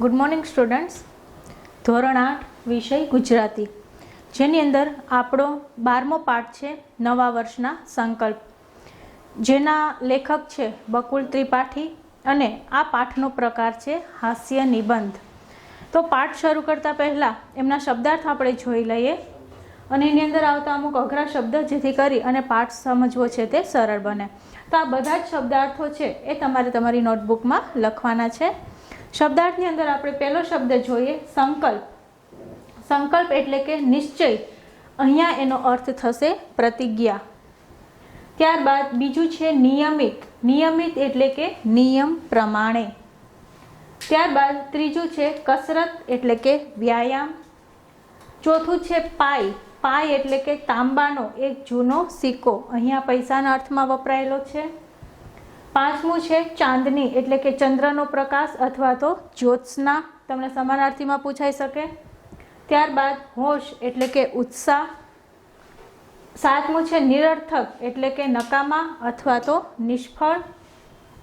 Good morning students. ધોરણ 8 વિષય ગુજરાતી, જેની અંદર આપણો 12મો પાઠ છે નવા વર્ષના સંકલ્પ, જેના લેખક છે બકુલ ત્રિપાઠી અને આ પાઠનો પ્રકાર છે હાસ્ય નિબંધ. તો પાઠ શરૂ કરતાં પહેલાં એમના શબ્દાર્થ આપણે જોઈ લઈએ અને એની અંદર આવતા અમુક અઘરા શબ્દ, જેથી કરી અને પાઠ સમજવો છે તે સરળ બને. તો આ બધા જ શબ્દાર્થો છે એ તમારે તમારી નોટબુકમાં લખવાના છે. શબ્દાર્થની અંદર આપણે પહેલો શબ્દ જોઈએ સંકલ્પ. સંકલ્પ એટલે કે નિશ્ચય, અહીંયા એનો અર્થ થશે પ્રતિજ્ઞા. ત્યારબાદ બીજું છે નિયમિત. નિયમિત એટલે કે નિયમ પ્રમાણે. ત્યારબાદ ત્રીજું છે કસરત એટલે કે વ્યાયામ. ચોથું છે પાય. પાય એટલે કે તાંબાનો એક જૂનો સિક્કો, અહીંયા પૈસાના અર્થમાં વપરાયેલો છે. પાંચમું છે ચાંદની એટલે કે ચંદ્રનો પ્રકાશ અથવા તો જ્યોત્સના, તમને સમાનાર્થીમાં પૂછાઈ શકે. ત્યારબાદ હોશ એટલે કે ઉત્સાહ. સાતમું છે નિરર્થક એટલે કે નકામા અથવા તો નિષ્ફળ.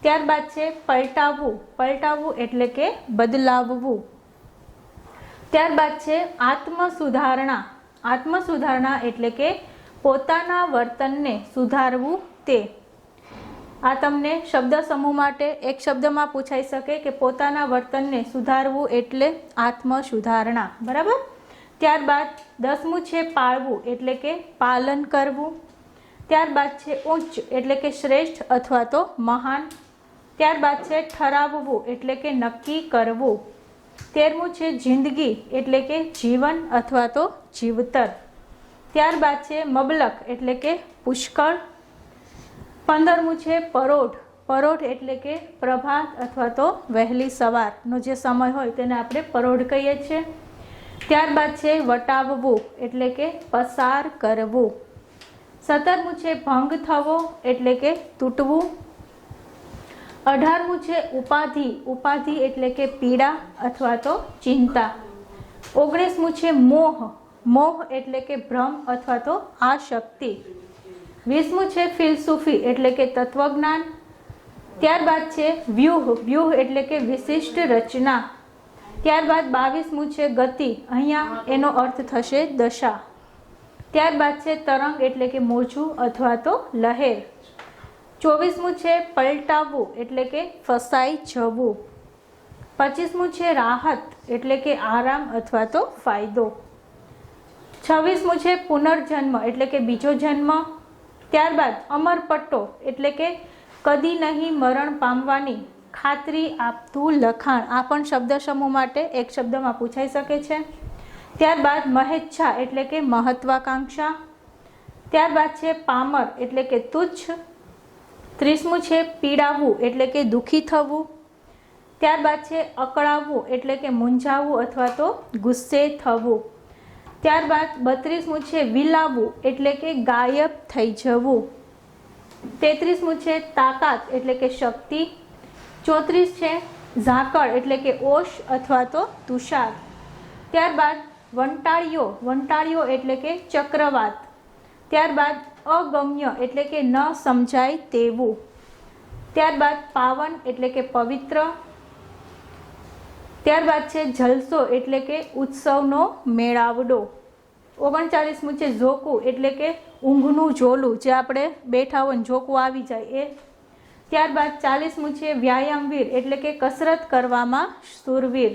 ત્યારબાદ છે પલટાવવું. પલટાવવું એટલે કે બદલાવવું. ત્યારબાદ છે આત્મસુધારણા. આત્મસુધારણા એટલે કે પોતાના વર્તનને સુધારવું તે. આ તમને શબ્દ સમૂહ માટે એક શબ્દમાં પૂછાઈ શકે કે પોતાના વર્તનને સુધારવું એટલે આત્મસુધારણા, બરાબર. ત્યારબાદ 10મું છે પાળવું એટલે કે પાલન કરવું. ત્યારબાદ છે ઉચ્ચ એટલે કે શ્રેષ્ઠ અથવા તો મહાન. ત્યારબાદ છે ઠરાવવું એટલે કે નક્કી કરવું. 13મું છે જિંદગી એટલે કે જીવન અથવા તો જીવતર. ત્યારબાદ છે મબલક એટલે કે પુષ્કળ. 15મું છે પરોઢ. પરોઢ એટલે કે પ્રભાત અથવા તો વહેલી સવારનો જે સમય હોય તેને આપણે પરોઢ કહીએ છીએ. ત્યારબાદ છે વટાવવું એટલે કે પસાર કરવું. 17મું છે ભંગ થવો એટલે કે તૂટવું. 18મું છે ઉપાધિ. ઉપાધિ એટલે કે પીડા અથવા તો ચિંતા. 19મું છે મોહ. મોહ એટલે કે ભ્રમ અથવા તો આશક્તિ. 20મું છે ફિલસૂફી એટલે કે તત્વજ્ઞાન. ત્યારબાદ છે વ્યૂહ. વ્યૂહ એટલે કે વિશિષ્ટ રચના. ત્યારબાદ 22મું છે ગતિ, અહીંયા એનો અર્થ થશે દશા. ત્યારબાદ છે તરંગ એટલે કે મોજું અથવા તો લહેર. 24મું છે પલટાવવું એટલે કે ફસાઈ જવું. 25મું છે રાહત એટલે કે આરામ અથવા તો ફાયદો. 26મું છે પુનર્જન્મ એટલે કે બીજો જન્મ. ત્યારબાદ અમરપટ્ટો એટલે કે કદી નહીં મરણ પામવાની ખાતરી આપતું લખાણ. આ પણ શબ્દ સમૂહ માટે એક શબ્દમાં પૂછાઈ શકે છે. ત્યારબાદ મહેચ્છા એટલે કે મહત્વાકાંક્ષા. ત્યારબાદ છે પામર એટલે કે તુચ્છ. 30મું છે પીડાવવું એટલે કે દુઃખી થવું. ત્યારબાદ છે અકળાવવું એટલે કે મૂંઝાવવું અથવા તો ગુસ્સે થવું. ત્યારબાદ 32મું છે વિલાવવું એટલે કે ગાયબ થઈ જવું. 33મું છે તાકાત એટલે કે શક્તિ. 34 છે ઝાકળ એટલે કે ઓશ અથવા તો તુષાર. ત્યારબાદ વંટાળિયો. વંટાળિયો એટલે કે ચક્રવાત. ત્યારબાદ અગમ્ય એટલે કે ન સમજાય તેવું. ત્યારબાદ પાવન એટલે કે પવિત્ર. ત્યારબાદ છે જલસો એટલે કે ઉત્સવનો મેળાવડો. 39મું છે ઝોકું એટલે કે ઊંઘનું ઝોલું, જે આપણે બેઠા હોય ને ઝોકું આવી જાય એ. ત્યારબાદ 40મું છે વ્યાયામવીર એટલે કે કસરત કરવામાં શૂરવીર.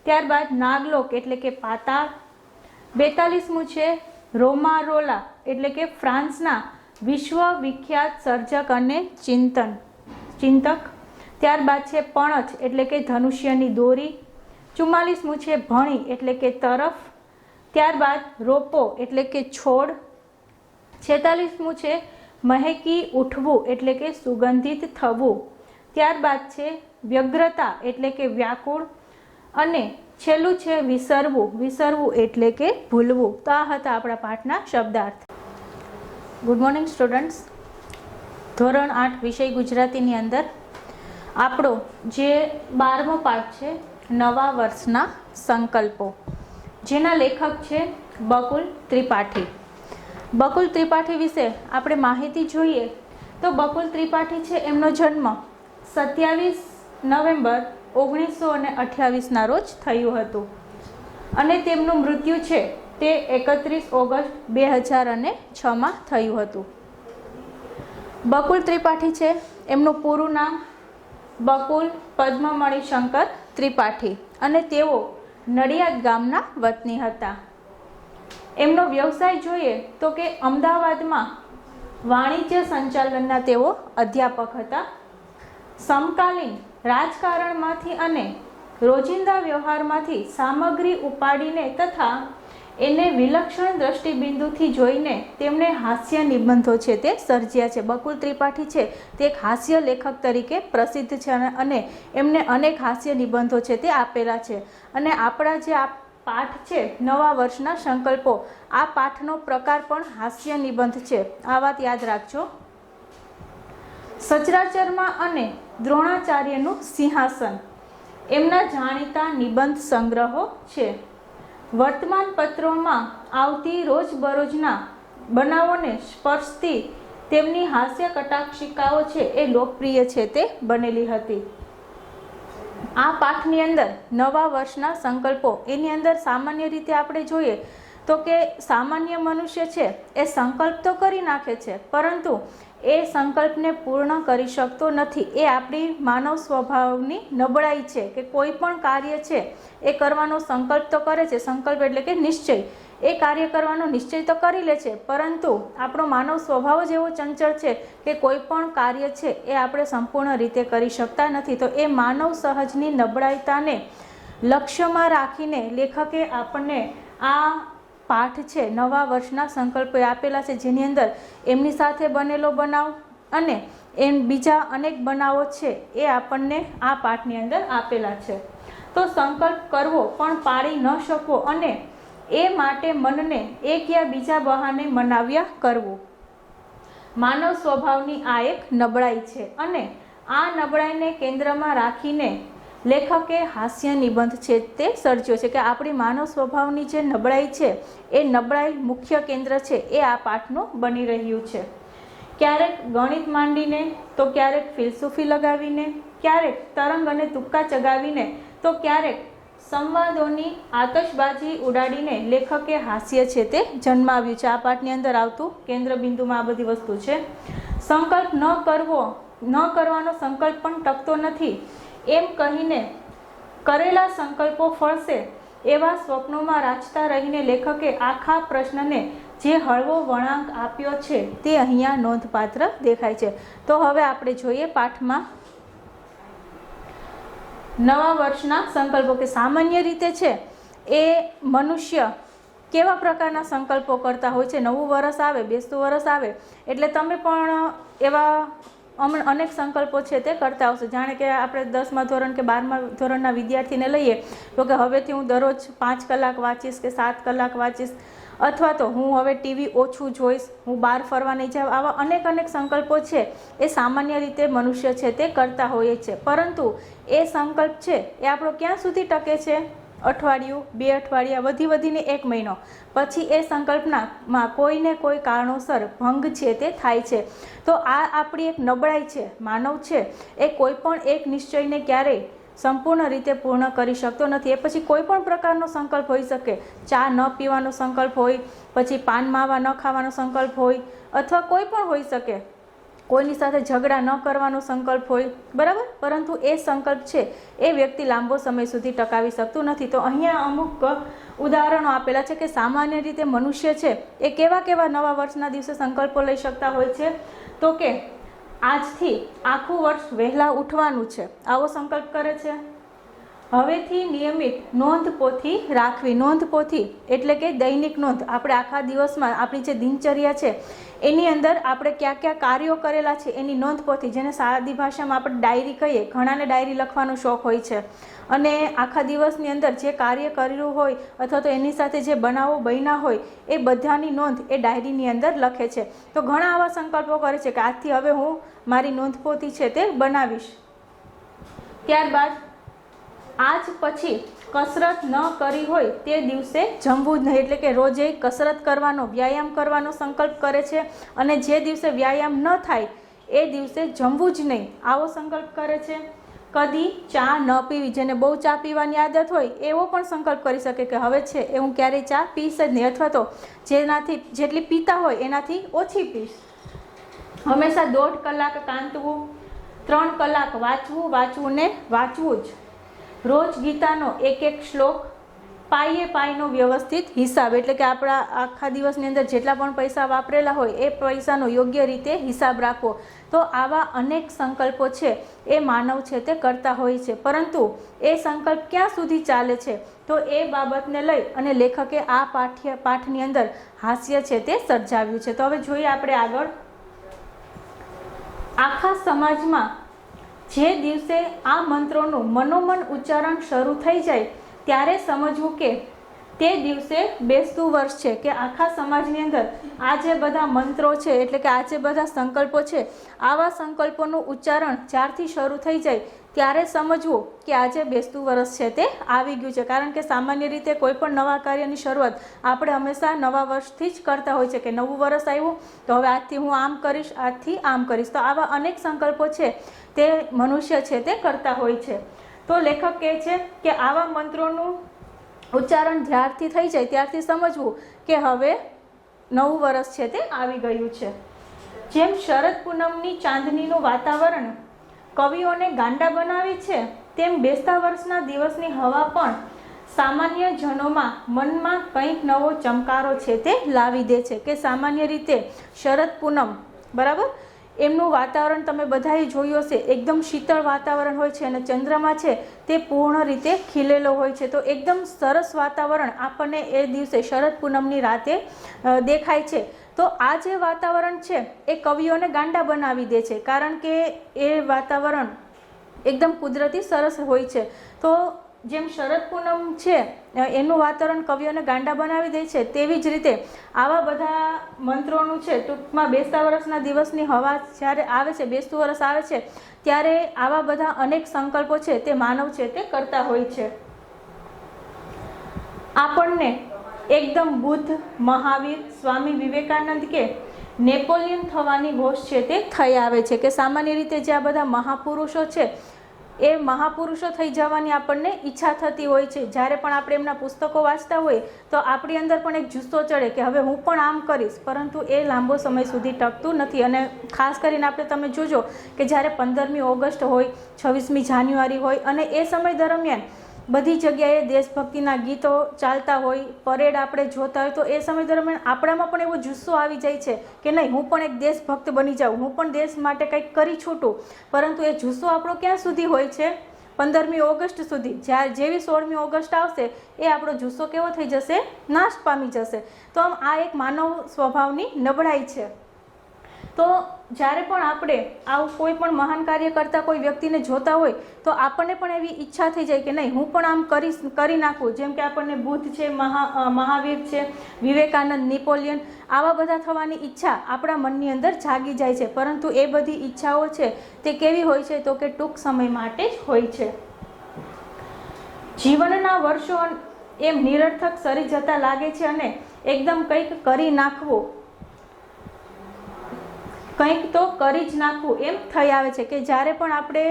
ત્યારબાદ નાગલોક એટલે કે પાતાળ. 42મું છે રોમારોલા એટલે કે ફ્રાન્સના વિશ્વવિખ્યાત સર્જક અને ચિંતક. ત્યારબાદ છે પણછ એટલે કે ધનુષ્યની દોરી. 44મું છે ભણી એટલે કે તરફ. ત્યારબાદ રોપો એટલે કે છોડ. 46મું છે મહેકી ઉઠવું એટલે કે સુગંધિત થવું. ત્યારબાદ છે વ્યગ્રતા એટલે કે વ્યાકુળ. અને છેલ્લું છે વિસરવું. વિસરવું એટલે કે ભૂલવું. તો આ હતા આપણા પાઠના શબ્દાર્થ. Good morning students. ધોરણ 8 વિષય ગુજરાતીની અંદર આપણો જે 12મો પાઠ છે નવા વર્ષના સંકલ્પો, જેના લેખક છે બકુલ ત્રિપાઠી. બકુલ ત્રિપાઠી વિશે આપણે માહિતી જોઈએ તો બકુલ ત્રિપાઠી છે, એમનો જન્મ 27 નવેમ્બર 1928ના રોજ થયું હતું અને તેમનું મૃત્યુ છે તે 31 ઓગસ્ટ 2006માં થયું હતું. બકુલ ત્રિપાઠી છે, એમનું પૂરું નામ બકુલ પદ્મમણી શંકર ત્રિપાઠી અને તેઓ નડિયાદ ગામના વતની હતા. એમનો વ્યવસાય જોઈએ તો કે અમદાવાદમાં વાણિજ્ય સંચાલનના તેઓ અધ્યાપક હતા. સમકાલીન રાજકારણમાંથી અને રોજિંદા વ્યવહારમાંથી સામગ્રી ઉપાડીને તથા એને વિલક્ષણ દ્રષ્ટિબિંદુથી જોઈને તેમણે હાસ્ય નિબંધો છે તે સર્જ્યા છે. બકુલ ત્રિપાઠી છે તે એક હાસ્ય લેખક તરીકે પ્રસિદ્ધ છે અને એમને અનેક હાસ્ય નિબંધો છે તે આપેલા છે. અને આપણા જે આ પાઠ છે નવા વર્ષના સંકલ્પો, આ પાઠનો પ્રકાર પણ હાસ્ય નિબંધ છે. આ વાત યાદ રાખજો. સચરાચરમાં અને દ્રોણાચાર્યનું સિંહાસન એમના જાણીતા નિબંધ સંગ્રહો છે. વર્તમાન પત્રોમાં આવતી રોજબરોજના બનાવોને સ્પર્શતી તેમની હાસ્ય કટાક્ષિકાઓ છે એ લોકપ્રિય છે તે બનેલી હતી. આ પાઠની અંદર નવા વર્ષના સંકલ્પો, એની અંદર સામાન્ય રીતે આપણે જોઈએ તો કે સામાન્ય મનુષ્ય છે એ સંકલ્પ તો કરી નાખે છે, પરંતુ એ સંકલ્પને પૂર્ણ કરી શકતો નથી. એ આપણી માનવ સ્વભાવની નબળાઈ છે કે કોઈ પણ કાર્ય છે એ કરવાનો સંકલ્પ તો કરે છે. સંકલ્પ એટલે કે નિશ્ચય. એ કાર્ય કરવાનો નિશ્ચય તો કરી લે છે, પરંતુ આપણો માનવ સ્વભાવ જ એવો ચંચળ છે કે કોઈ પણ કાર્ય છે એ આપણે સંપૂર્ણ રીતે કરી શકતા નથી. તો એ માનવ સહજની નબળાઈતાને લક્ષ્યમાં રાખીને લેખકે આપણને આ પાઠ છે નવા વર્ષના સંકલ્પો આપેલા છે, જેની અંદર એમની સાથે બનેલો બનાવ અને બીજા અનેક બનાવો છે એ આપણને આ પાઠની અંદર આપેલા છે. તો સંકલ્પ કરવો પણ પાળી ન શકવો અને એ માટે મનને એક યા બીજા બહાને મનાવ્યા કરવું, માનવ સ્વભાવની આ એક નબળાઈ છે. અને આ નબળાઈને કેન્દ્રમાં રાખીને લેખકે હાસ્ય નિબંધ છે તે સર્જ્યો છે કે આપણી માનવ સ્વભાવની જે નબળાઈ છે એ નબળાઈ મુખ્ય કેન્દ્ર છે એ આ પાઠનું બની રહ્યું છે. ક્યારેક ગણિત માંડીને, તો ક્યારેક ફિલસૂફી લગાવીને, ક્યારેક તરંગ અને તુક્કા ચગાવીને, તો ક્યારેક સંવાદોની આતશબાજી ઉડાડીને લેખકે હાસ્ય છે તે જન્માવ્યું છે. આ પાઠની અંદર આવતું કેન્દ્રબિંદુમાં આ બધી વસ્તુ છે. સંકલ્પ ન કરવાનો સંકલ્પ પણ ટકતો નથી એમ કહીને કરેલા સંકલ્પો ફળશે એવા સ્વપ્નોમાં રાચતા રહીને લેખકે આખા પ્રશ્નને જે હળવો વળાંક આપ્યો છે તે અહીંયા નોંધપાત્ર દેખાય છે. તો હવે આપણે જોઈએ પાઠમાં નવા વર્ષના સંકલ્પો કે સામાન્ય રીતે છે એ મનુષ્ય કેવા પ્રકારના સંકલ્પો કરતા હોય છે. નવું વર્ષ આવે, બેસતું વર્ષ આવે એટલે તમે પણ એવા અનેક સંકલ્પો છે તે કરતા આવશે. જાણે કે આપણે 10મા ધોરણ કે 12મા ધોરણના વિદ્યાર્થીને લઈએ તો કે હવેથી હું દરરોજ 5 કલાક વાંચીશ કે 7 કલાક વાંચીશ, અથવા તો હું હવે ટીવી ઓછું જોઈશ, હું બહાર ફરવા નહીં જાઉં. આવા અનેક સંકલ્પો છે એ સામાન્ય રીતે મનુષ્ય છે તે કરતા હોય છે. પરંતુ એ સંકલ્પ છે એ આપણો ક્યાં સુધી ટકે છે? અઠવાડિયું, 2 અઠવાડિયા, વધીને 1 મહિનો. પછી એ સંકલ્પનામાં કોઈને કોઈ કારણોસર ભંગ છે તે થાય છે. તો આ આપણી એક નબળાઈ છે. માનવ છે એ કોઈ પણ એક નિશ્ચયને ક્યારેય સંપૂર્ણ રીતે પૂર્ણ કરી શકતો નથી. એ પછી કોઈ પણ પ્રકારનો સંકલ્પ હોઈ શકે. ચા ન પીવાનો સંકલ્પ હોય, પછી પાન માવા ન ખાવાનો સંકલ્પ હોય, અથવા કોઈ પણ હોઈ શકે. કોઈની સાથે ઝઘડા ન કરવાનો સંકલ્પ હોય, બરાબર. પરંતુ એ સંકલ્પ છે એ વ્યક્તિ લાંબો સમય સુધી ટકાવી શકતું નથી. તો અહીંયા અમુક ઉદાહરણો આપેલા છે કે સામાન્ય રીતે મનુષ્ય છે એ કેવા નવા વર્ષના દિવસે સંકલ્પો લઈ શકતા હોય છે. તો કે આજથી આખું વર્ષ વહેલા ઉઠવાનું છે, આવો સંકલ્પ કરે છે. હવેથી નિયમિત નોંધપોથી રાખવી. નોંધપોથી એટલે કે દૈનિક નોંધ. આપણે આખા દિવસમાં આપણી જે દિનચર્યા છે એની અંદર આપણે કયા કાર્યો કરેલા છે એની નોંધપોથી, જેને સાદી ભાષામાં આપણે ડાયરી કહીએ. ઘણાને ડાયરી લખવાનો શોખ હોય છે અને આખા દિવસની અંદર જે કાર્ય કર્યું હોય અથવા તો એની સાથે જે બનાવો બન્યા હોય એ બધાની નોંધ એ ડાયરીની અંદર લખે છે. તો ઘણા આવા સંકલ્પો કરે છે કે આજથી હવે હું મારી નોંધપોથી છે તે બનાવીશ. ત્યારબાદ આજ પછી કસરત ન કરી હોય તે દિવસે જમવું જ નહીં. એટલે કે રોજે કસરત કરવાનો, વ્યાયામ કરવાનો સંકલ્પ કરે છે અને જે દિવસે વ્યાયામ ન થાય એ દિવસે જમવું જ નહીં, આવો સંકલ્પ કરે છે. કદી ચા ન પીવી, જેને બહુ ચા પીવાની આદત હોય એવો પણ સંકલ્પ કરી શકે કે હવે છે એ હું ક્યારેય ચા પીશ જ નહીં, અથવા તો જેટલી પીતા હોય એનાથી ઓછી પીશ. હંમેશા 1.5 કલાક કાંતવું, 3 કલાક વાંચવું ને વાંચવું જ. રોજ ગીતાનો એક શ્લોક, પાઈનો વ્યવસ્થિત હિસાબ, એટલે કે આપણા આખા દિવસની અંદર જેટલા પણ પૈસા વાપરેલા હોય એ પૈસાનો યોગ્ય રીતે હિસાબ રાખવો. તો આવા અનેક સંકલ્પો છે એ માનવ છે તે કરતા હોય છે, પરંતુ એ સંકલ્પ ક્યાં સુધી ચાલે છે તો એ બાબતને લઈ અને લેખકે આ પાઠની અંદર હાસ્ય છે તે સર્જાવ્યું છે. તો હવે જોઈએ આપણે આગળ. આખા સમાજમાં જે દિવસે આ મંત્રોનું મનોમન ઉચ્ચારણ શરૂ થઈ જાય ત્યારે સમજવું કે તે દિવસે બેસતું વર્ષ છે, કે આખા સમાજની અંદર આ જે બધા મંત્રો છે એટલે કે આ જે બધા સંકલ્પો છે, આવા સંકલ્પોનું ઉચ્ચારણ જ્યારથી શરૂ થઈ જાય ત્યારે સમજવું કે આજે બેસતું વર્ષ છે તે આવી ગયું છે. કારણ કે સામાન્ય રીતે કોઈ પણ નવા કાર્યની શરૂઆત આપણે હંમેશા નવા વર્ષથી જ કરતા હોય છે, કે નવું વર્ષ આવ્યું તો હવે આજથી હું આમ કરીશ, આજથી આમ કરીશ. તો આવા અનેક સંકલ્પો છે તે મનુષ્ય છે તે કરતા હોય છે. તો લેખક કહે છે કે આવા મંત્રોનું ઉચ્ચારણ જ્યારથી થઈ જાય ત્યારથી સમજવું કે હવે નવું વર્ષ છે તે આવી ગયું છે. જેમ શરદ પૂનમની ચાંદનીનું વાતાવરણ કવિઓને ગાંડા બનાવી છે, તેમ બેસતા વર્ષના દિવસની હવા પણ સામાન્ય જનોમાં મનમાં કંઈક નવો ચમકારો છે તે લાવી દે છે. કે સામાન્ય રીતે શરદ પૂનમ, બરાબર, એમનું વાતાવરણ તમે બધાએ જોયું હશે, એકદમ શીતળ વાતાવરણ હોય છે અને ચંદ્રમા છે તે પૂર્ણ રીતે ખીલેલો હોય છે. તો એકદમ સરસ વાતાવરણ આપણને એ દિવસે શરદ પૂનમની રાતે દેખાય છે. તો આ જે વાતાવરણ છે એ કવિઓને ગાંડા બનાવી દે છે, કારણ કે એ વાતાવરણ એકદમ કુદરતી સરસ હોય છે. તો જેમ શરદ પૂનમ છે એનું વાતાવરણ કવિઓને ગાંડા બનાવી દે છે, તેવી જ રીતે આવા બધા મંત્રોનું છે ટૂંકમાં બેસતા વર્ષના દિવસની હવા જ્યારે આવે છે, બેસતું વર્ષ આવે છે ત્યારે આવા બધા અનેક સંકલ્પો છે તે માનવ છે તે કરતા હોય છે. આપણને એકદમ બુદ્ધ, મહાવીર, સ્વામી વિવેકાનંદ કે નેપોલિયન થવાની હોશ છે તે થઈ આવે છે. કે સામાન્ય રીતે જે આ બધા મહાપુરુષો છે એ મહાપુરુષો થઈ જવાની આપણને ઈચ્છા થતી હોય છે. જ્યારે પણ આપણે એમના પુસ્તકો વાંચતા હોય તો આપણી અંદર પણ એક જુસ્સો ચડે કે હવે હું પણ આમ કરીશ, પરંતુ એ લાંબો સમય સુધી ટકતું નથી. અને ખાસ કરીને તમે જોજો કે જ્યારે 15મી ઓગસ્ટ હોય, 26મી જાન્યુઆરી હોય અને એ સમય દરમિયાન બધી જગ્યાએ દેશભક્તિના ગીતો ચાલતા હોય, પરેડ આપણે જોતા હોય, તો એ સમય દરમિયાન આપણામાં પણ એવો જુસ્સો આવી જાય છે કે નહીં, હું પણ એક દેશભક્ત બની જાઉં, હું પણ દેશ માટે કંઈક કરી છૂટું. પરંતુ એ જુસ્સો આપણો ક્યાં સુધી હોય છે? 15મી ઓગસ્ટ સુધી. જેવી 16મી ઓગસ્ટ આવશે એ આપણો જુસ્સો કેવો થઈ જશે? નાશ પામી જશે. તો આમ આ એક માનવ સ્વભાવની નબળાઈ છે. તો જ્યારે પણ આપણે આવું કોઈ પણ મહાન કાર્ય કરતા કોઈ વ્યક્તિને જોતા હોય તો આપણને પણ એવી ઈચ્છા થઈ જાય કે નહીં, હું પણ આમ કરી નાખું. જેમ કે આપણને બુદ્ધ છે, મહાવીર છે, વિવેકાનંદ, નેપોલિયન, આવા બધા થવાની ઈચ્છા આપણા મનની અંદર જાગી જાય છે. પરંતુ એ બધી ઈચ્છાઓ છે તે કેવી હોય છે? તો કે ટૂંક સમય માટે જ હોય છે. જીવનના વર્ષો એમ નિરર્થક સરી જતા લાગે છે અને એકદમ કંઈક કરી નાખવું, કંઈક તો કરી જ નાખવું એમ થઈ આવે છે. કે જ્યારે પણ આપણે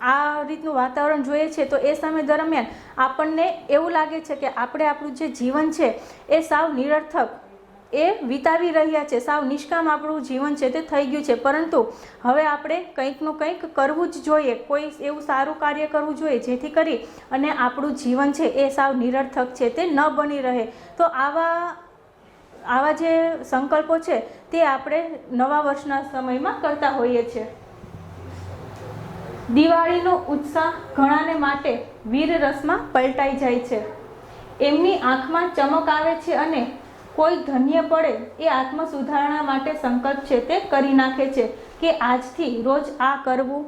આ રીતનું વાતાવરણ જોઈએ છે તો એ સમય દરમિયાન આપણને એવું લાગે છે કે આપણે આપણું જે જીવન છે એ સાવ નિરર્થક એ વિતાવી રહ્યા છે, સાવ નિષ્કામ આપણું જીવન છે તે થઈ ગયું છે. પરંતુ હવે આપણે કંઈકનું કંઈક કરવું જ જોઈએ, કોઈ એવું સારું કાર્ય કરવું જોઈએ જેથી કરી અને આપણું જીવન છે એ સાવ નિરર્થક છે તે ન બની રહે. તો આવા જે સંકલ્પો છે તે આપણે નવા વર્ષના સમયમાં કરતા હોઈએ છીએ. દિવાળીનો ઉત્સાહ ઘણાને માટે વીર રસમાં પલટાઈ જાય છે. એમની આંખમાં ચમક આવે છે અને કોઈ ધન્ય પડે એ આત્મ સુધારણા માટે સંકલ્પ છે તે કરી નાખે છે કે આજથી રોજ આ કરવું,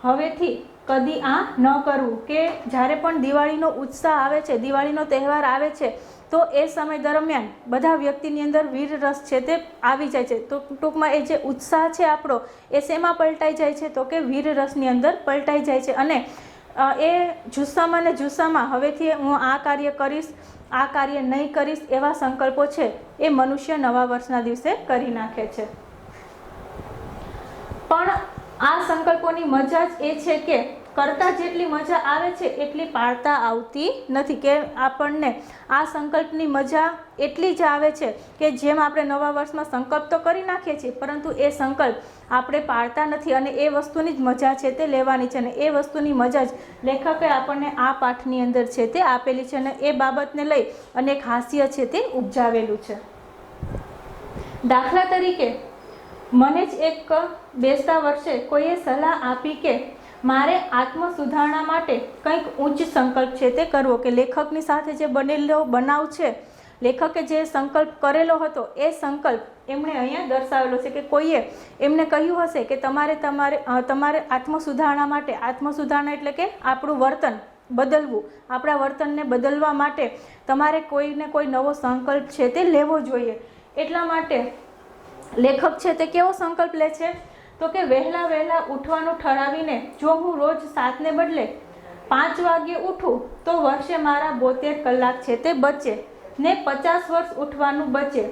હવેથી કદી આ ન કરવું. કે જ્યારે પણ દિવાળીનો ઉત્સાહ આવે છે, દિવાળીનો તહેવાર આવે છે તો એ સમય દરમિયાન બધા વ્યક્તિની અંદર વીર રસ છે તે આવી જાય છે. તો ટૂંકમાં એ જે ઉત્સાહ છે આપણો એ શેમાં પલટાઈ જાય છે? તો કે વીર રસની અંદર પલટાઈ જાય છે. અને એ જુસ્સામાં ને જુસ્સામાં હવેથી હું આ કાર્ય કરીશ, આ કાર્ય નહીં કરીશ, એવા સંકલ્પો છે એ મનુષ્ય નવા વર્ષના દિવસે કરી નાખે છે. પણ આ સંકલ્પોની મજા જ એ છે કે કરતા જેટલી મજા આવે છે એટલી પાળતા આવતી નથી, કે આપણને આ સંકલ્પની મજા એટલી જ આવે છે કે જેમ આપણે નવા વર્ષમાં સંકલ્પ તો કરી નાખીએ છીએ, પરંતુ એ સંકલ્પ આપણે પાળતા નથી અને એ વસ્તુની જ મજા છે તે લેવાની છે, અને એ વસ્તુની મજા જ લેખકે આપણને આ પાઠની અંદર છે તે આપેલી છે, અને એ બાબતને લઈ અને એક હાસ્ય છે તે ઉપજાવેલું છે. દાખલા તરીકે મને જ એક બેસતા વર્ષે કોઈએ સલાહ આપી કે મારે આત્મ સુધારણા માટે કંઈક ઉચ્ચ સંકલ્પ છે તે કરવો, કે લેખકની સાથે જે બનેલો બનાવ છે, લેખકે જે સંકલ્પ કરેલો હતો એ સંકલ્પ એમણે અહીંયા દર્શાવેલો છે, કે કોઈએ એમને કહ્યું હશે કે તમારે આત્મ સુધારણા માટે, આત્મ સુધારણા એટલે કે આપણું વર્તન બદલવું, આપણા વર્તનને બદલવા માટે તમારે કોઈને કોઈ નવો સંકલ્પ છે તે લેવો જોઈએ. એટલા માટે લેખક છે તે કેવો સંકલ્પ લે છે, તો કે વહેલા ઉઠવાનું ઠરાવીને જો હું રોજ 7 ને બદલે 5 વાગ્યે ઉઠું તો વર્ષે મારા 72 કલાક છે તે બચે ને 50 વર્ષ ઉઠવાનું બચે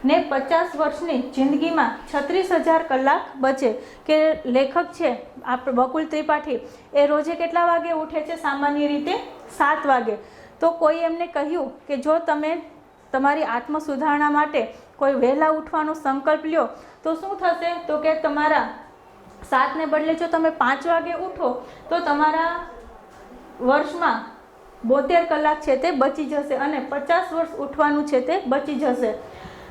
ને 50 વર્ષની જિંદગીમાં 36,000 કલાક બચે. કે લેખક છે આપણે બકુલ ત્રિપાઠી એ રોજે કેટલા વાગે ઉઠે છે? સામાન્ય રીતે 7 વાગે. તો કોઈ એમને કહ્યું કે જો તમે તમારી આત્મ સુધારણા માટે કોઈ વહેલા ઉઠવાનો સંકલ્પ લ્યો તો શું થશે, તો કે તમારા 7 ને બદલે જો તમે 5 વાગે ઉઠો તો તમારા વર્ષમાં 72 કલાક છે તે બચી જશે અને 50 વર્ષ ઉઠવાનું છે તે બચી જશે.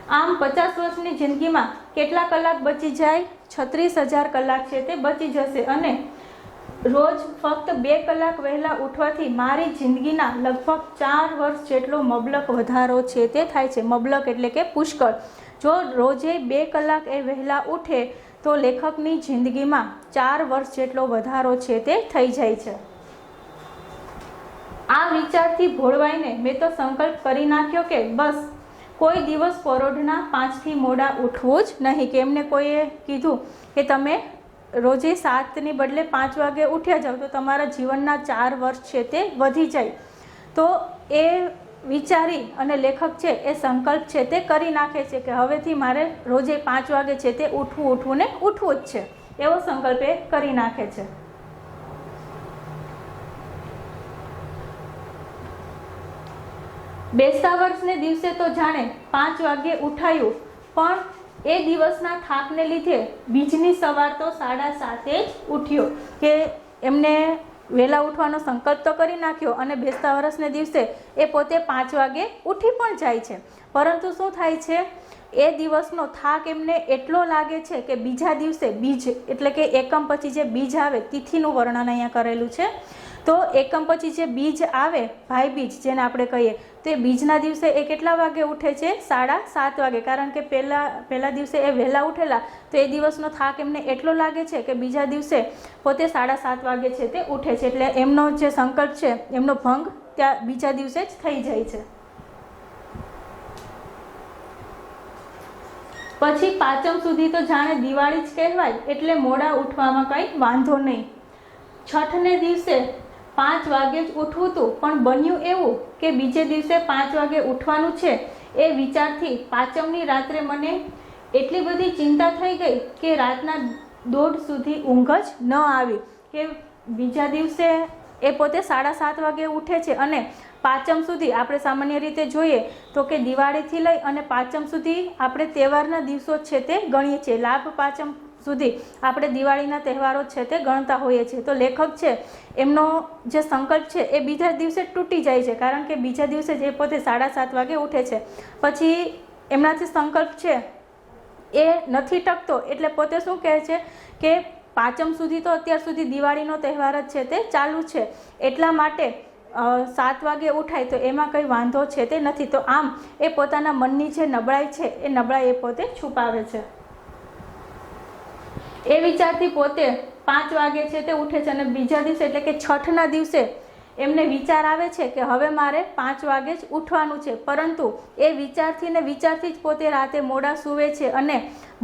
આમ 50 વર્ષની જિંદગીમાં કેટલા કલાક બચી જાય? 36,000 કલાક છે તે બચી જશે. અને રોજ ફક્ત 2 કલાક વહેલા ઉઠવાથી મારી જિંદગીના લગભગ 4 વર્ષ જેટલો મબલક વધારો છે તે થાય છે. મબલક એટલે કે પુષ્કળ. જો રોજે 2 કલાક એ વહેલા ઉઠે તો લેખકની જિંદગીમાં 4 વર્ષ જેટલો વધારો છે તે થઈ જાય છે. આ વિચારથી ભોળવાઈને મેં તો સંકલ્પ કરી નાખ્યો કે બસ કોઈ દિવસ પરોઢના 5થી મોડા ઉઠવું જ નહીં. કે એમને કોઈએ કીધું કે તમે રોજે 7 ની બદલે 5 વાગે ઉઠ્યા જાઓ તો તમારા જીવનના 4 વર્ષ છે તે વધી જાય. તો એ વિચારી અને લેખક છે એ સંકલ્પ છે તે કરી નાખે છે કે હવેથી મારે રોજે 5 વાગે છે તે ઉઠવું ને ઉઠવું જ છે, એવો સંકલ્પ એ કરી નાખે છે. બેસતા વર્ષને દિવસે તો જાણે 5 વાગે ઉઠાયું, પણ એ દિવસના થાકને લીધે બીજની સવાર તો 7:30 જ ઉઠ્યો. કે એમને વહેલા ઉઠવાનો સંકલ્પ તો કરી નાખ્યો અને બેસતા વર્ષને દિવસે એ પોતે 5 વાગે ઉઠી પણ જાય છે, પરંતુ શું થાય છે, એ દિવસનો થાક એમને એટલો લાગે છે કે બીજા દિવસે બીજ એટલે કે એકમ પછી જે બીજ આવે, તિથિનું વર્ણન અહીંયા કરેલું છે, તો એકમ પછી જે બીજ આવે, ભાઈ બીજ જેને આપણે કહીએ, તો એ બીજના દિવસે એ કેટલા વાગે ઉઠે છે? 7:30 વાગે. કારણ કે પહેલા દિવસે એ વહેલા ઉઠેલા, તો એ દિવસનો થાક એમને એટલો લાગે છે કે બીજા દિવસે પોતે 7:30 વાગે છે તે ઉઠે છે. એટલે એમનો જે સંકલ્પ છે એમનો ભંગ ત્યાં બીજા દિવસે જ થઈ જાય છે. પછી પાંચમ સુધી તો જાણે દિવાળી જ કહેવાય, એટલે મોડા ઉઠવામાં કંઈ વાંધો નહીં. છઠને દિવસે 5 વાગે જ ઉઠવું હતું, પણ બન્યું એવું કે બીજે દિવસે 5 વાગે ઉઠવાનું છે. એ વિચારથી પાંચમની રાત્રે મને એટલી બધી ચિંતા થઈ ગઈ કે રાતના 1:30 સુધી ઊંઘ જ ન આવી. કે બીજા દિવસે એ પોતે 7:30 વાગે ઉઠે છે અને પાંચમ સુધી આપણે સામાન્ય રીતે જોઈએ તો કે દિવાળીથી લઈ અને પાંચમ સુધી આપણે તહેવારના દિવસો છે તે ગણીએ છીએ. લાભ પાંચમ સુધી આપણે દિવાળીના તહેવારો છે તે ગણતા હોઈએ છીએ. તો લેખક છે એમનો જે સંકલ્પ છે એ બીજા દિવસે તૂટી જાય છે, કારણ કે બીજા દિવસે જે પોતે 7:30 વાગે ઉઠે છે, પછી એમનાથી સંકલ્પ છે એ નથી ટકતો. એટલે પોતે શું કહે છે કે પાંચમ સુધી તો અત્યાર સુધી દિવાળીનો તહેવાર જ છે તે ચાલુ છે, એટલા માટે 7 વાગે ઉઠાય તો એમાં કંઈ વાંધો છે તે નથી. તો આમ એ પોતાના મનની જે નબળાઈ છે એ નબળાઈ એ પોતે છુપાવે છે. એ વિચારથી પોતે 5 વાગે છે તે ઉઠે છે અને બીજા દિવસે એટલે કે છઠના દિવસે એમને વિચાર આવે છે કે હવે મારે 5 વાગે જ ઉઠવાનું છે, પરંતુ એ વિચારથી જ પોતે રાતે મોડા સૂવે છે અને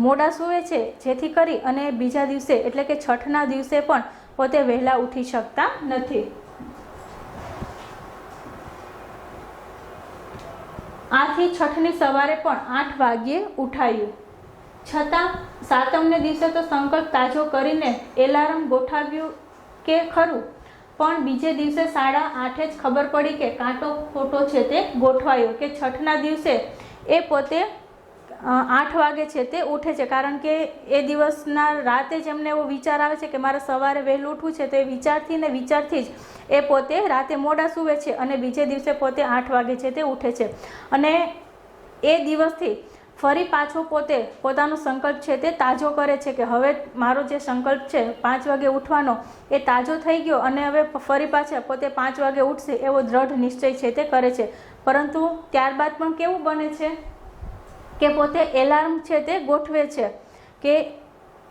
મોડા સૂવે છે જેથી કરી અને બીજા દિવસે એટલે કે છઠના દિવસે પણ પોતે વહેલા ઉઠી શકતા નથી. આથી છઠની સવારે પણ 8 વાગ્યે ઉઠાયું. છતાં સાતમને દિવસે તો સંકલ્પ તાજો કરીને એલાર્મ ગોઠવ્યું કે ખરું, પણ બીજે દિવસે 8:30 જ ખબર પડી કે કાંટો ખોટો છે તે ગોઠવાયો, કે છઠના દિવસે એ પોતે 8 વાગે છે તે ઉઠે છે, કારણ કે એ દિવસના રાતે જ એમને એવો વિચાર આવે છે કે મારે સવારે વહેલું ઉઠવું છે, તો એ વિચારથી જ એ પોતે રાતે મોડા સૂવે છે અને બીજે દિવસે પોતે 8 વાગે છે તે ઉઠે છે. અને એ દિવસથી ફરી પાછો પોતે પોતાનો સંકલ્પ છે તે તાજો કરે છે કે હવે મારો જે સંકલ્પ છે 5 વાગે ઉઠવાનો એ તાજો થઈ ગયો અને હવે ફરી પાછા પોતે 5 વાગે ઉઠશે એવો દ્રઢ નિશ્ચય છે તે કરે છે. પરંતુ ત્યારબાદ પણ કેવું બને છે કે પોતે એલાર્મ છે તે ગોઠવે છે કે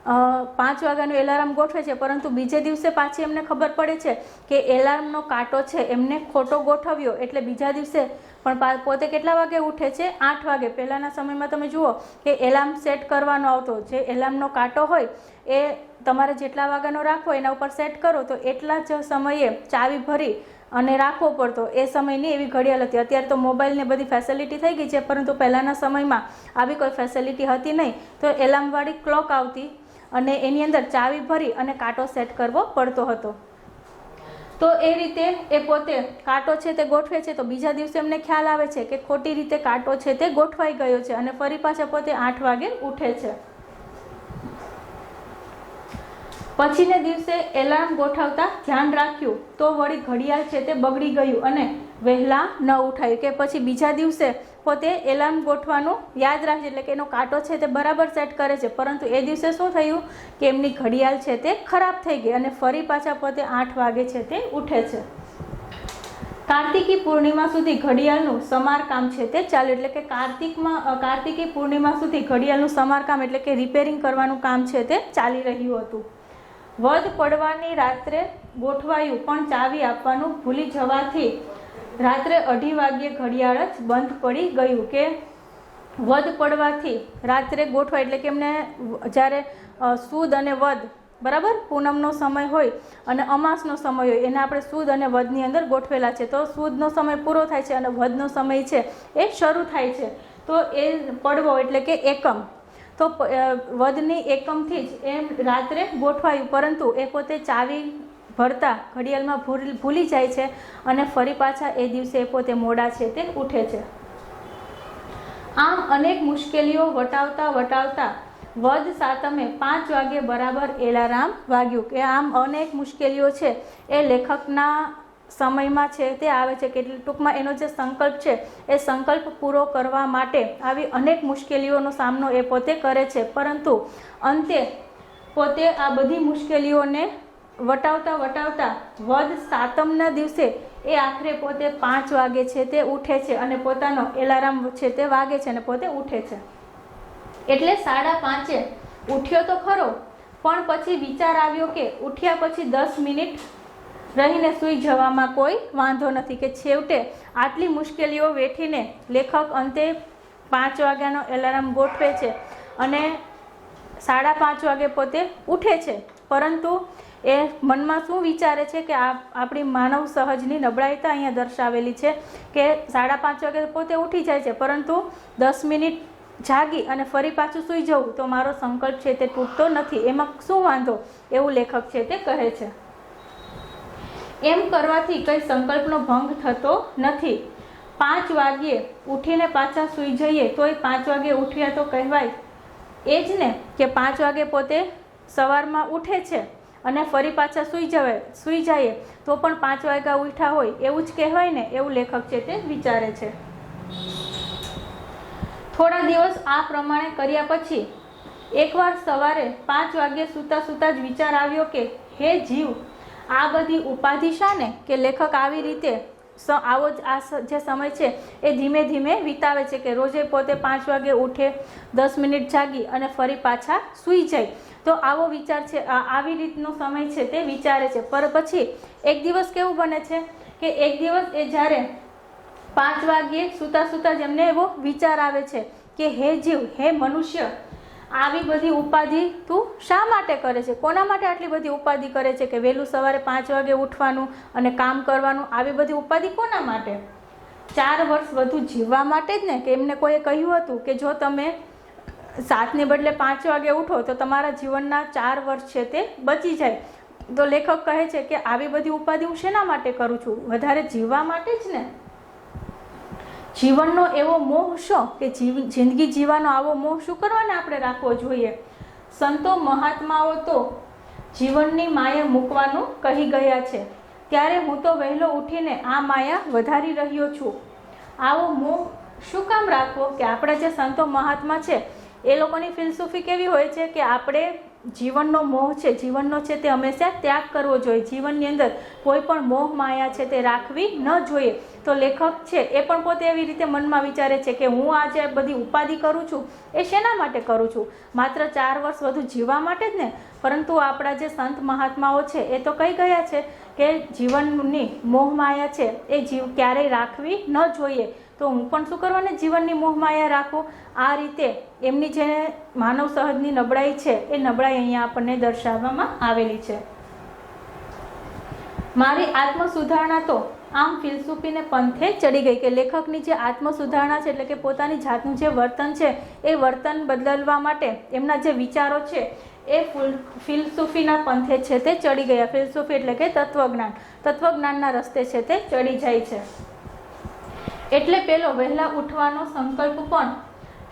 5 વાગ્યાનું એલાર્મ ગોઠવે છે, પરંતુ બીજે દિવસે પાછી એમને ખબર પડે છે કે એલાર્મનો કાંટો છે એમને ખોટો ગોઠવ્યો, એટલે બીજા દિવસે પણ પોતે કેટલા વાગે ઉઠે છે? 8 વાગે. પહેલાંના સમયમાં તમે જુઓ કે એલાર્મ સેટ કરવાનો આવતો, જે એલાર્મનો કાંટો હોય એ તમારે જેટલા વાગ્યાનો રાખવો એના ઉપર સેટ કરો તો એટલા જ સમયે ચાવી ભરી અને રાખવો પડતો. એ સમયની એવી ઘડિયાળ હતી. અત્યારે તો મોબાઈલને બધી ફેસિલિટી થઈ ગઈ છે, પરંતુ પહેલાંના સમયમાં આવી કોઈ ફેસિલિટી હતી નહીં. તો એલાર્મવાળી ક્લોક આવતી અને એની અંદર ચાવી ભરી અને કાંટો સેટ કરવો પડતો હતો. તો એ રીતે એ પોતે કાંટો છે તે ગોઠવે છે, તો બીજા દિવસે એમને ખ્યાલ આવે છે કે ખોટી રીતે કાંટો છે તે ગોઠવાઈ ગયો છે અને ફરી પાછા પોતે 8 વાગે ઉઠે છે. પછીને દિવસે એલાર્મ ગોઠવતા ધ્યાન રાખ્યું તો વળી ઘડિયાળ છે તે બગડી ગયું અને વહેલા ન ઉઠાયું, કે પછી બીજા દિવસે પોતે એલાર્મ ગોઠવાનું યાદ રાખે, એટલે કે એનો કાંટો છે તે બરાબર સેટ કરે છે, પરંતુ એ દિવસે શું થયું કે એમની ઘડિયાળ છે તે ખરાબ થઈ ગઈ અને ફરી પાછા પોતે 8 વાગે છે તે ઉઠે છે. કાર્તિકી પૂર્ણિમા સુધી ઘડિયાળનું સમારકામ છે તે ચાલ્યું, એટલે કે કાર્તિકી પૂર્ણિમા સુધી ઘડિયાળનું સમારકામ એટલે કે રિપેરિંગ કરવાનું કામ છે તે ચાલી રહ્યું હતું. વધ પડવાની રાત્રે ગોઠવાયું પણ ચાવી આપવાનું ભૂલી જવાથી રાત્રે 2:30 વાગ્યે ઘડિયાળ જ બંધ પડી ગયું, કે વધ પડવાથી રાત્રે ગોઠવાય એટલે કે એમને જ્યારે સુદ અને વધ બરાબર પૂનમનો સમય હોય અને અમાસનો સમય હોય એને આપણે સુદ અને વધની અંદર ગોઠવેલા છે. તો સુદનો સમય પૂરો થાય છે અને વધનો સમય છે એ શરૂ થાય છે. તો એ પડવો એટલે કે એકમ, તો વધની એકમથી જ એમ રાત્રે ગોઠવાયું, પરંતુ એ પોતે ચાવી ભરતા ઘડિયાળમાં ભૂલી જાય છે અને ફરી પાછા એ દિવસે એ પોતે મોડા છે તે ઉઠે છે. આમ અનેક મુશ્કેલીઓ વટાવતા વધ સાતમે 5 વાગે બરાબર એલાર્મ વાગ્યું, કે આમ અનેક મુશ્કેલીઓ છે એ લેખકના સમયમાં છે તે આવે છે, કે ટૂંકમાં એનો જે સંકલ્પ છે એ સંકલ્પ પૂરો કરવા માટે આવી અનેક મુશ્કેલીઓનો સામનો એ પોતે કરે છે, પરંતુ અંતે પોતે આ બધી મુશ્કેલીઓને વટાવતા વધ સાતમના દિવસે એ આખરે પોતે 5 વાગે છે તે ઉઠે છે અને પોતાનો એલાર્મ છે તે વાગે છે અને પોતે ઉઠે છે. એટલે 5:30 ઉઠ્યો તો ખરો, પણ પછી વિચાર આવ્યો કે ઉઠ્યા પછી 10 મિનિટ રહીને સૂઈ જવામાં કોઈ વાંધો નથી, કે છેવટે આટલી મુશ્કેલીઓ વેઠીને લેખક અંતે 5 વાગ્યાનો એલાર્મ ગોઠવે છે અને 5:30 વાગે પોતે ઉઠે છે. પરંતુ એ મનમાં શું વિચારે છે કે આપણી માનવ સહજની નબળાઈ તો અહીંયા દર્શાવેલી છે કે 5:30 વાગે પોતે ઉઠી જાય છે, પરંતુ 10 મિનિટ જાગી અને ફરી પાછું સૂઈ જવું તો મારો સંકલ્પ છે તે તૂટતો નથી, એમાં શું વાંધો, એવું લેખક છે તે કહે છે. એમ કરવાથી કંઈ સંકલ્પનો ભંગ થતો નથી. 5 વાગ્યે ઉઠીને પાછા સૂઈ જઈએ તોય 5 વાગે ઉઠ્યા તો કહેવાય. એ જ ને કે 5 વાગે પોતે સવારમાં ઉઠે છે અને ફરી પાછા સૂઈ જાય તો પણ 5 વાગ્યા ઉઠ્યા હોય એવું જ કહેવાય ને, એવું લેખક છે તે વિચારે છે. થોડા દિવસ આ પ્રમાણે કર્યા પછી એકવાર સવારે 5 વાગ્યે સૂતા જ વિચાર આવ્યો કે હે જીવ, આ બધી ઉપાધિ શાને, કે લેખક આવી રીતે આવો જ આ જે સમય છે એ ધીમે ધીમે વિતાવે છે, કે રોજે પોતે 5 વાગે ઉઠે, 10 મિનિટ જાગી અને ફરી પાછા સૂઈ જાય. તો આવો વિચાર છે, આવી રીતનો સમય છે તે વિચારે છે. પર પછી એક દિવસ કેવું બને છે કે એક દિવસ એ જ્યારે 5 વાગ્યે સૂતા જ એમને એવો વિચાર આવે છે કે હે જીવ, હે મનુષ્ય, આવી બધી ઉપાધિ તું શા માટે કરે છે? કોના માટે આટલી બધી ઉપાધિ કરે છે કે વહેલું સવારે 5 વાગે ઉઠવાનું અને કામ કરવાનું? આવી બધી ઉપાધિ કોના માટે? 4 વર્ષ વધુ જીવવા માટે જ ને, કે એમને કોઈએ કહ્યું હતું કે જો તમે 7ને બદલે 5 વાગે ઉઠો તો તમારા જીવનના 4 વર્ષ છે તે બચી જાય. તો લેખક કહે છે કે આવી બધી ઉપાધિ હું શેના માટે કરું છું? વધારે જીવવા માટે જ ને. જીવનનો એવો મોહ શો કે જિંદગી જીવવાનો આવો મોહ શું કરવાને આપણે રાખવો જોઈએ? સંતો મહાત્માઓ તો જીવનની માયા મૂકવાનું કહી ગયા છે, ત્યારે હું તો વહેલો ઉઠીને આ માયા વધારી રહ્યો છું. આવો મોહ શું કામ રાખવો? કે આપણા જે સંતો મહાત્મા છે એ લોકોની ફિલસૂફી કેવી હોય છે કે આપણે જીવનનો મોહ છે, જીવનનો છે તે હંમેશા ત્યાગ કરવો જોઈએ. જીવનની અંદર કોઈ પણ મોહ માયા છે તે રાખવી ન જોઈએ. તો લેખક છે એ પણ પોતે એવી રીતે મનમાં વિચારે છે કે હું આજે બધી ઉપાધિ કરું છું એ શેના માટે કરું છું? માત્ર 4 વર્ષ વધુ જીવવા માટે જ ને. પરંતુ આપણા જે સંત મહાત્માઓ છે એ તો કહી ગયા છે કે જીવનની મોહ માયા છે એ ક્યારેય રાખવી ન જોઈએ. તો હું પણ શું કરવાને જીવનની મોહમાયા રાખું? આ રીતે એમની જે માનવ સહજની નબળાઈ છે એ નબળાઈ અહીંયા આપણને દર્શાવવામાં આવેલી છે. મારી આત્મ સુધારણા તો આમ ફિલસૂફીને પંથે ચડી ગઈ. કે લેખકની જે આત્મ સુધારણા છે એટલે કે પોતાની જાતનું જે વર્તન છે એ વર્તન બદલવા માટે એમના જે વિચારો છે એ ફિલસૂફીના પંથે છે તે ચડી ગયા. ફિલસૂફી એટલે કે તત્વજ્ઞાન, તત્વજ્ઞાનના રસ્તે છે તે ચડી જાય છે. એટલે પેલો વહેલા ઉઠવાનો સંકલ્પ પણ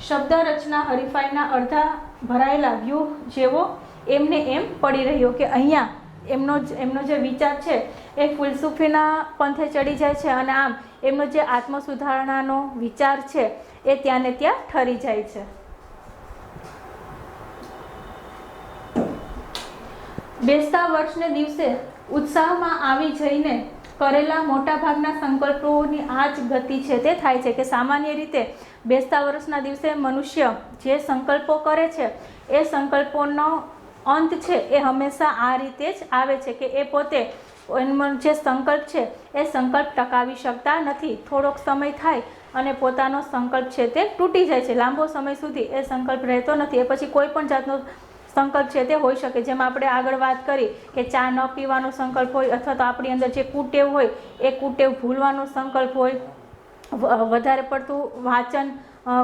શબ્દ રચના હરીફાઈના અડધા ભરાયેલા વ્યૂહ જેવો એમને એમ પડી રહ્યો. કે અહીંયા એમનો જે વિચાર છે એ ફિલસૂફીના પંથે ચડી જાય છે અને આમ એમનો જે આત્મ સુધારણાનો વિચાર છે એ ત્યાં ને ત્યાં ઠરી જાય છે. બેસતા વર્ષને દિવસે ઉત્સાહમાં આવી જઈને કરેલા મોટાભાગના સંકલ્પોની આ જ ગતિ છે તે થાય છે. કે સામાન્ય રીતે બેસતા વર્ષના દિવસે મનુષ્ય જે સંકલ્પો કરે છે એ સંકલ્પોનો અંત છે એ હંમેશા આ રીતે જ આવે છે કે એ પોતે જે સંકલ્પ છે એ સંકલ્પ ટકાવી શકતા નથી. થોડોક સમય થાય અને પોતાનો સંકલ્પ છે તે તૂટી જાય છે. લાંબો સમય સુધી એ સંકલ્પ રહેતો નથી. એ પછી કોઈ પણ જાતનો સંકલ્પ છે તે હોઈ શકે. જેમ આપણે આગળ વાત કરી કે ચા ન પીવાનો સંકલ્પ હોય, અથવા તો આપણી અંદર જે કુટેવ હોય એ કુટેવ ભૂલવાનો સંકલ્પ હોય, વધારે પડતું વાંચન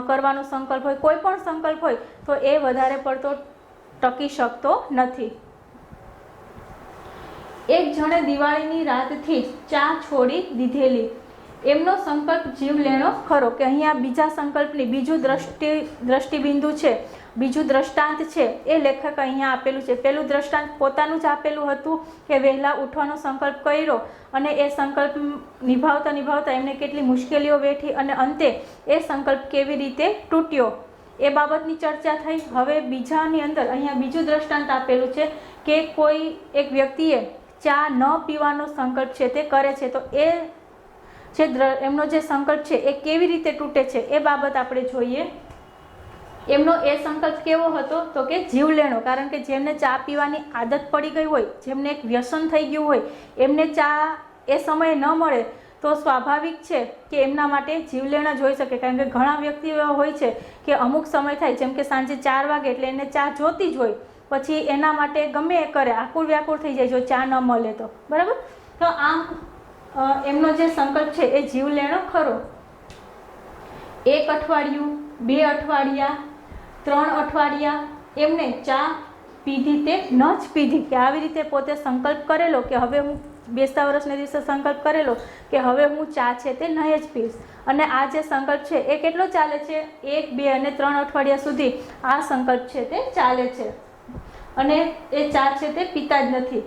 કરવાનો સંકલ્પ હોય, કોઈ પણ સંકલ્પ હોય તો એ વધારે પડતો ટકી શકતો નથી. એક જણે દિવાળીની રાતથી જ ચા છોડી દીધેલી. એમનો સંકલ્પ જીવ લેણો ખરો. કે અહીંયા બીજા સંકલ્પની બીજું દ્રષ્ટિબિંદુ છે, બીજું દ્રષ્ટાંત છે એ લેખક અહીંયા આપેલું છે. પેલું દ્રષ્ટાંત પોતાનું જ આપેલું હતું કે વહેલા ઉઠવાનો સંકલ્પ કર્યો અને એ સંકલ્પ નિભાવતા એમને કેટલી મુશ્કેલીઓ વેઠી અને અંતે એ સંકલ્પ કેવી રીતે તૂટ્યો એ બાબતની ચર્ચા થઈ. હવે બીજાની અંદર અહીંયા બીજું દ્રષ્ટાંત આપેલું છે કે કોઈ એક વ્યક્તિએ ચા ન પીવાનો સંકલ્પ છે તે કરે છે, તો એ એમનો જે સંકલ્પ છે એ કેવી રીતે તૂટે છે એ બાબત આપણે જોઈએ. એમનો એ સંકલ્પ કેવો હતો તો કે જીવલેણો. કારણ કે જેમને ચા પીવાની આદત પડી ગઈ હોય, જેમને એક વ્યસન થઈ ગયું હોય, એમને ચા એ સમયે ન મળે તો સ્વાભાવિક છે કે એમના માટે જીવલેણ જ હોઈ શકે. કારણ કે ઘણા વ્યક્તિઓ હોય છે કે અમુક સમય થાય, જેમ કે સાંજે 4 વાગે એટલે એને ચા જોતી જ હોય, પછી એના માટે ગમે એ કરે, આકુળ વ્યાકુળ થઈ જાય જો ચા ન મળે તો. બરાબર? તો આમ એમનો જે સંકલ્પ છે એ જીવલેણો ખરો. 1 અઠવાડિયું, 2 અઠવાડિયા, 3 અઠવાડિયા એમને ચા પીધી તે ન જ પીધી. કે આવી રીતે પોતે સંકલ્પ કરેલો કે હવે હું બેસતા વર્ષના દિવસે સંકલ્પ કરેલો કે હવે હું ચા છે તે નહીં જ પીશ. અને આ જે સંકલ્પ છે એ કેટલો ચાલે છે? 1, 2 અને 3 અઠવાડિયા સુધી આ સંકલ્પ છે તે ચાલે છે અને એ ચા છે તે પીતા જ નથી.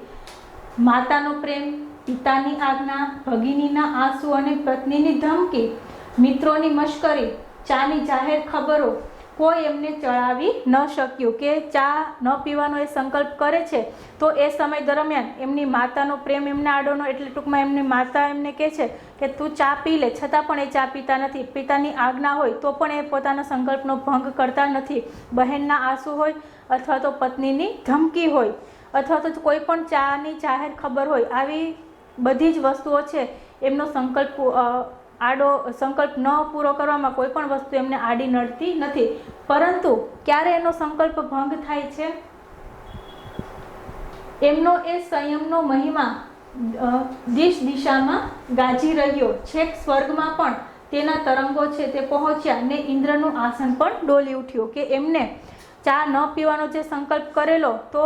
માતાનો પ્રેમ, પિતાની આજ્ઞા, ભગિનીના આંસુ અને પત્નીની ધમકી, મિત્રોની મશ્કરી, ચાની જાહેર ખબરો કોઈ એમને ચડાવી ન શક્યું. કે ચા ન પીવાનો એ સંકલ્પ કરે છે તો એ સમય દરમિયાન એમની માતાનો પ્રેમ એમને આડોનો, એટલે ટૂંકમાં એમની માતા એમને કહે છે કે તું ચા પી લે, છતાં પણ એ ચા પીતા નથી. પિતાની આજ્ઞા હોય તો પણ એ પોતાના સંકલ્પનો ભંગ કરતા નથી. બહેનના આંસુ હોય અથવા તો પત્નીની ધમકી હોય અથવા તો કોઈ પણ ચાની જાહેર ખબર હોય, આવી બધી જ વસ્તુઓ છે એમનો સંકલ્પ ન પૂરો કરવામાં કોઈ પણ વસ્તુ એમને આડી નડતી નથી. પરંતુ ક્યારે એનો સંકલ્પ ભંગ થાય છે? એમનો એ સંયમનો મહિમા દિશામાં ગાજી રહ્યો, છેક સ્વર્ગમાં પણ તેના તરંગો છે તે પહોંચ્યા ને ઇન્દ્રનું આસન પણ ડોલી ઉઠ્યું. કે એમને ચા ન પીવાનો જે સંકલ્પ કરેલો તો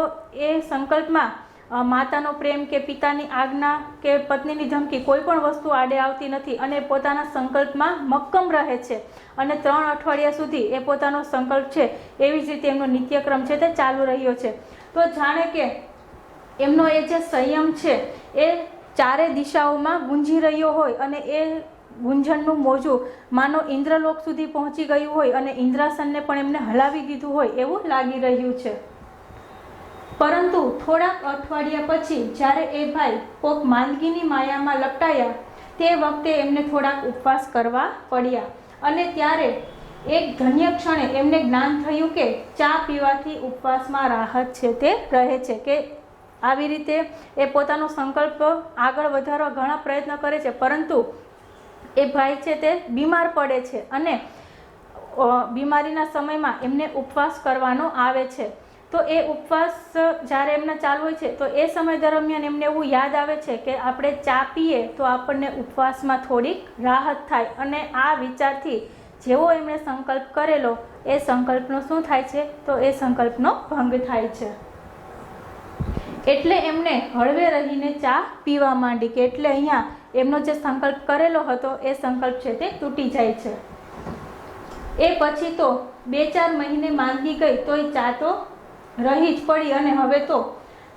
એ સંકલ્પમાં માતાનો પ્રેમ કે પિતાની આજ્ઞા કે પત્નીની ધમકી કોઈ પણ વસ્તુ આડે આવતી નથી અને પોતાના સંકલ્પમાં મક્કમ રહે છે અને 3 અઠવાડિયા સુધી એ પોતાનો સંકલ્પ છે એવી જ રીતે એમનો નિત્યક્રમ છે તે ચાલુ રહ્યો છે. તો જાણે કે એમનો એ જે સંયમ છે એ ચારે દિશાઓમાં ગુંજી રહ્યો હોય અને એ ગુંજનનું મોજું માનો ઇન્દ્રલોક સુધી પહોંચી ગયું હોય અને ઇન્દ્રાસનને પણ એમને હલાવી દીધું હોય એવું લાગી રહ્યું છે. પરંતુ થોડાક અઠવાડિયા પછી જ્યારે એ ભાઈ કોક માંદગીની માયામાં લપટાયા તે વખતે એમને થોડાક ઉપવાસ કરવા પડ્યા અને ત્યારે એક ધન્ય ક્ષણે એમને જ્ઞાન થયું કે ચા પીવાથી ઉપવાસમાં રાહત છે તે રહે છે. કે આવી રીતે એ પોતાનો સંકલ્પ આગળ વધારવા ઘણા પ્રયત્ન કરે છે પરંતુ એ ભાઈ છે તે બીમાર પડે છે અને બીમારીના સમયમાં એમને ઉપવાસ કરવાનો આવે છે. તો એ ઉપવાસ જ્યારે એમને ચાલુ હોય છે તો એ સમય દરમિયાન એમને એવું યાદ આવે છે કે આપણે ચા પીએ તો આપણને ઉપવાસમાં થોડીક રાહત થાય અને આ વિચારથી જેવો એમણે સંકલ્પ કરેલો એ સંકલ્પનો શું થાય છે તો એ સંકલ્પનો ભંગ થાય છે. એટલે એમણે હળવે રહીને ચા પીવા માંડી કે એટલે અહીંયા એમનો જે સંકલ્પ કરેલો હતો એ સંકલ્પ છે તે તૂટી જાય છે. એ પછી તો 2-4 મહિને માંદગી ગઈ તોય ચા તો રહી જ પડી અને હવે તો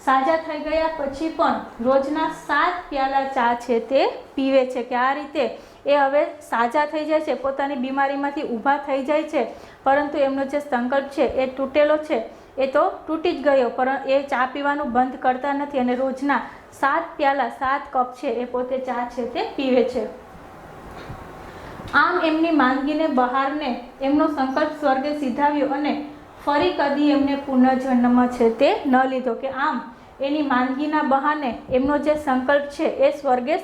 સાજા થઈ ગયા પછી પણ રોજના 7 પ્યાલા ચા છે તે પીવે છે. કે આ રીતે એ હવે સાજા થઈ જાય છે, પોતાની બીમારીમાંથી ઊભા થઈ જાય છે, પરંતુ એમનો જે સંકલ્પ છે એ તૂટેલો છે એ તો તૂટી જ ગયો, પરંતુ એ ચા પીવાનું બંધ કરતા નથી અને રોજના 7 પ્યાલા 7 કપ છે એ પોતે ચા છે તે પીવે છે. આમ એમની માંદગીને બહારને એમનો સંકલ્પ સ્વર્ગે સીધાવ્યો અને ફરી કદી એમને પુનર્જન્મ છે તે ન લીધો. કે આમ એની માંદગીના બહાને એમનો જે સંકલ્પ છે એ સ્વર્ગે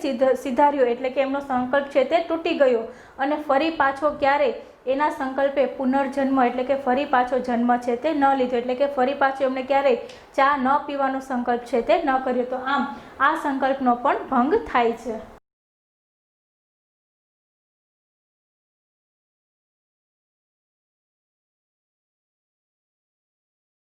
સીધાર્યો એટલે કે એમનો સંકલ્પ છે તે તૂટી ગયો અને ફરી પાછો ક્યારેય એના સંકલ્પે પુનર્જન્મ એટલે કે ફરી પાછો જન્મ છે તે ન લીધો. એટલે કે ફરી પાછો એમને ક્યારેય ચા ન પીવાનો સંકલ્પ છે તે ન કર્યો. તો આમ આ સંકલ્પનો પણ ભંગ થાય છે.